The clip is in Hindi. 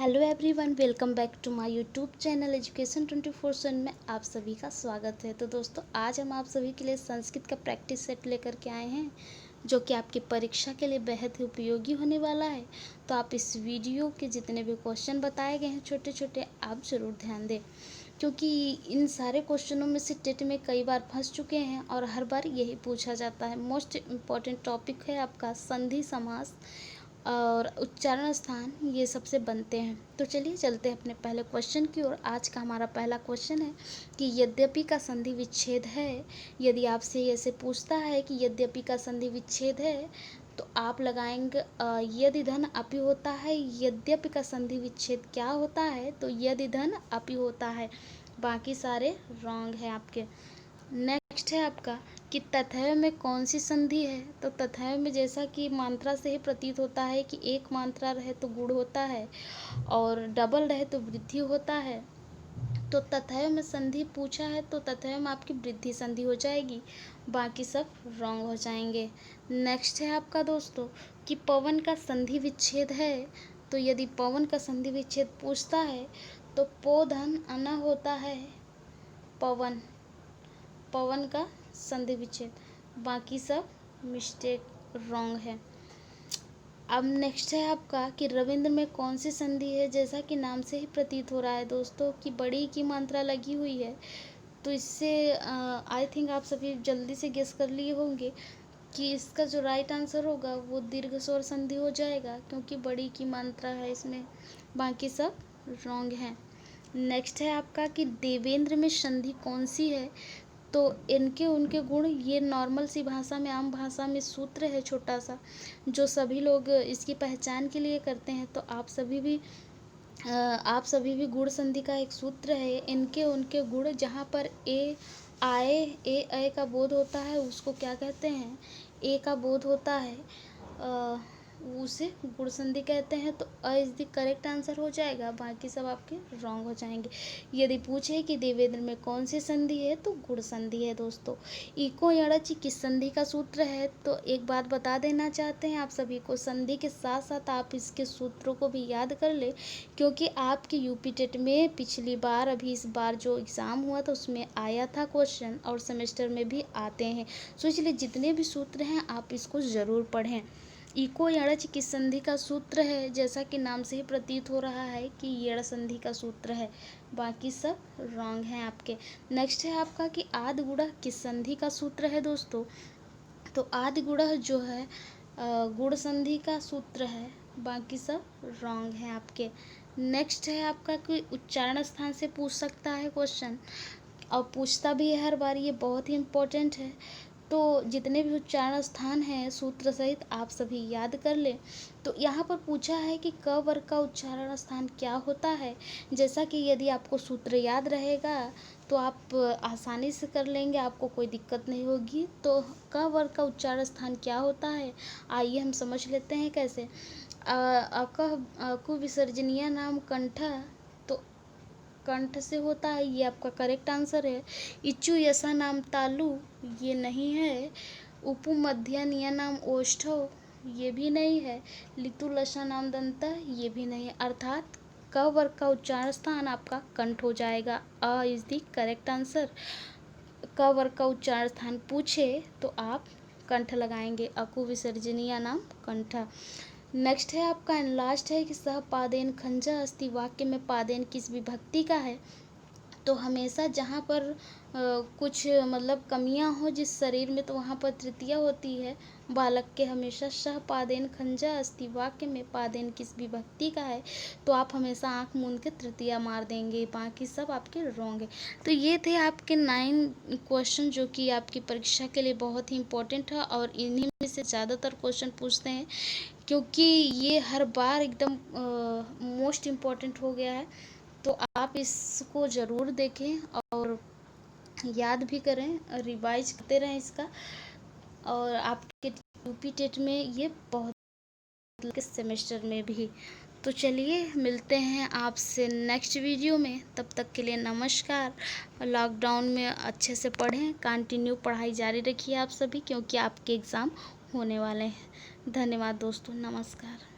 Hello everyone, welcome back to my YouTube channel education 24/7 में आप सभी का स्वागत है। तो दोस्तों, आज हम आप सभी के लिए संस्कृत का प्रैक्टिस सेट लेकर के आए हैं जो कि आपकी परीक्षा के लिए बेहद ही उपयोगी होने वाला है। तो आप इस वीडियो के जितने भी क्वेश्चन बताए गए हैं छोटे छोटे, आप ज़रूर ध्यान दें, क्योंकि इन सारे क्वेश्चनों में से टेट में कई बार फंस चुके हैं और हर बार यही पूछा जाता है। मोस्ट इम्पॉर्टेंट टॉपिक है आपका संधि समास और उच्चारण स्थान, ये सबसे बनते हैं। तो चलिए चलते हैं अपने पहले क्वेश्चन की ओर। आज का हमारा पहला क्वेश्चन है कि यद्यपि का संधि विच्छेद है। यदि आपसे ऐसे पूछता है कि यद्यपि का संधि विच्छेद है, तो आप लगाएंगे यदि धन अपि होता है। यद्यपि का संधि विच्छेद क्या होता है? तो यदि धन अपि होता है। बाकी सारे रॉन्ग है आपके। नेक्स्ट है आपका कि तथैव में कौन सी संधि है? तो तथैव में, जैसा कि मात्रा से ही प्रतीत होता है कि एक मात्रा रहे तो गुण होता है और डबल रहे तो वृद्धि होता है। तो तथैव में संधि पूछा है तो तथैव में आपकी वृद्धि संधि हो जाएगी, बाकी सब रॉन्ग हो जाएंगे। नेक्स्ट है आपका दोस्तों कि पवन का संधि विच्छेद है। तो यदि पवन का संधि विच्छेद पूछता है तो पो धन अना होता है पवन, पवन का संधि विच्छेद। बाकी सब मिस्टेक रॉन्ग है। अब नेक्स्ट है आपका कि रविंद्र में कौन सी संधि है? जैसा कि नाम से ही प्रतीत हो रहा है दोस्तों कि बड़ी की मात्रा लगी हुई है, तो इससे आई थिंक आप सभी जल्दी से गेस कर लिए होंगे कि इसका जो राइट आंसर होगा वो दीर्घ स्वर संधि हो जाएगा, क्योंकि बड़ी की मात्रा है इसमें। बाकी सब रॉन्ग है। नेक्स्ट है आपका कि देवेंद्र में संधि कौन सी है? तो इनके उनके गुण, ये नॉर्मल सी भाषा में, आम भाषा में सूत्र है छोटा सा, जो सभी लोग इसकी पहचान के लिए करते हैं। तो आप सभी भी गुण संधि का एक सूत्र है, इनके उनके गुण। जहाँ पर ए आए, ए का बोध होता है उसको क्या कहते हैं? ए का बोध होता है, उसे गुण संधि कहते हैं। तो a is the correct answer हो जाएगा, बाकी सब आपके रॉन्ग हो जाएंगे। यदि पूछे कि देवेंद्र में कौन सी संधि है, तो गुण संधि है दोस्तों। इको यणचि किस संधि का सूत्र है? तो एक बात बता देना चाहते हैं आप सभी को, संधि के साथ साथ आप इसके सूत्रों को भी याद कर ले, क्योंकि आपके यूपी टेट में पिछली बार, अभी इस बार जो एग्ज़ाम हुआ था उसमें आया था क्वेश्चन, और सेमेस्टर में भी आते हैं। सो इसलिए जितने भी सूत्र हैं आप इसको ज़रूर पढ़ें। इको यणच किस संधि का सूत्र है? जैसा कि नाम से ही प्रतीत हो रहा है कि यण संधि का सूत्र है। बाकी सब रॉन्ग हैं आपके। नेक्स्ट है आपका कि आदि गुणा किस संधि का सूत्र है दोस्तों? तो आदि गुणा जो है गुण संधि का सूत्र है। बाकी सब रॉन्ग हैं आपके। नेक्स्ट है आपका कि उच्चारण स्थान से पूछ सकता है क्वेश्चन, और पूछता भी है हर बार, ये बहुत ही इम्पोर्टेंट है। तो जितने भी उच्चारण स्थान हैं सूत्र सहित आप सभी याद कर लें। तो यहाँ पर पूछा है कि क वर्ग का उच्चारण स्थान क्या होता है। जैसा कि यदि आपको सूत्र याद रहेगा तो आप आसानी से कर लेंगे, आपको कोई दिक्कत नहीं होगी। तो क वर्ग का उच्चारण स्थान क्या होता है, आइए हम समझ लेते हैं कैसे। अकु विसर्जनीय नाम कंठ, तो कंठ से होता है, ये आपका करेक्ट आंसर है। इच्चु यसा नाम तालु, ये नहीं है। उपु मध्यानिया नाम ओष्ठो, ये भी नहीं है। लितु लसा नाम दंता, ये भी नहीं है। अर्थात क वर्ग का उच्चारण स्थान आपका कंठ हो जाएगा। A is the correct answer. क वर्ग का उच्चारण स्थान पूछे तो आप कंठ लगाएंगे, अकु विसर्जनीय नाम कंठ। नेक्स्ट है आपका एंड लास्ट है कि सह पादेन खंजा अस्ति, वाक्य में पादेन किस विभक्ति का है? तो हमेशा जहाँ पर कुछ मतलब कमियाँ हो जिस शरीर में, तो वहाँ पर तृतीया होती है बालक के हमेशा। सह पादेन खंजा अस्ति, वाक्य में पादेन किस विभक्ति का है? तो आप हमेशा आंख मूंद के तृतीया मार देंगे, बाकी सब आपके रॉन्ग है। तो ये थे आपके 9 क्वेश्चन जो कि आपकी परीक्षा के लिए बहुत ही इम्पोर्टेंट है, और इन्हीं में से ज़्यादातर क्वेश्चन पूछते हैं, क्योंकि ये हर बार एकदम मोस्ट इम्पॉर्टेंट हो गया है। तो आप इसको ज़रूर देखें और याद भी करें, रिवाइज करते रहें इसका। और आपके यूपी टेट में ये बहुत के सेमेस्टर में भी। तो चलिए मिलते हैं आपसे नेक्स्ट वीडियो में, तब तक के लिए नमस्कार। लॉकडाउन में अच्छे से पढ़ें, कंटिन्यू पढ़ाई जारी रखिए आप सभी, क्योंकि आपके एग्ज़ाम होने वाले हैं। धन्यवाद दोस्तों, नमस्कार।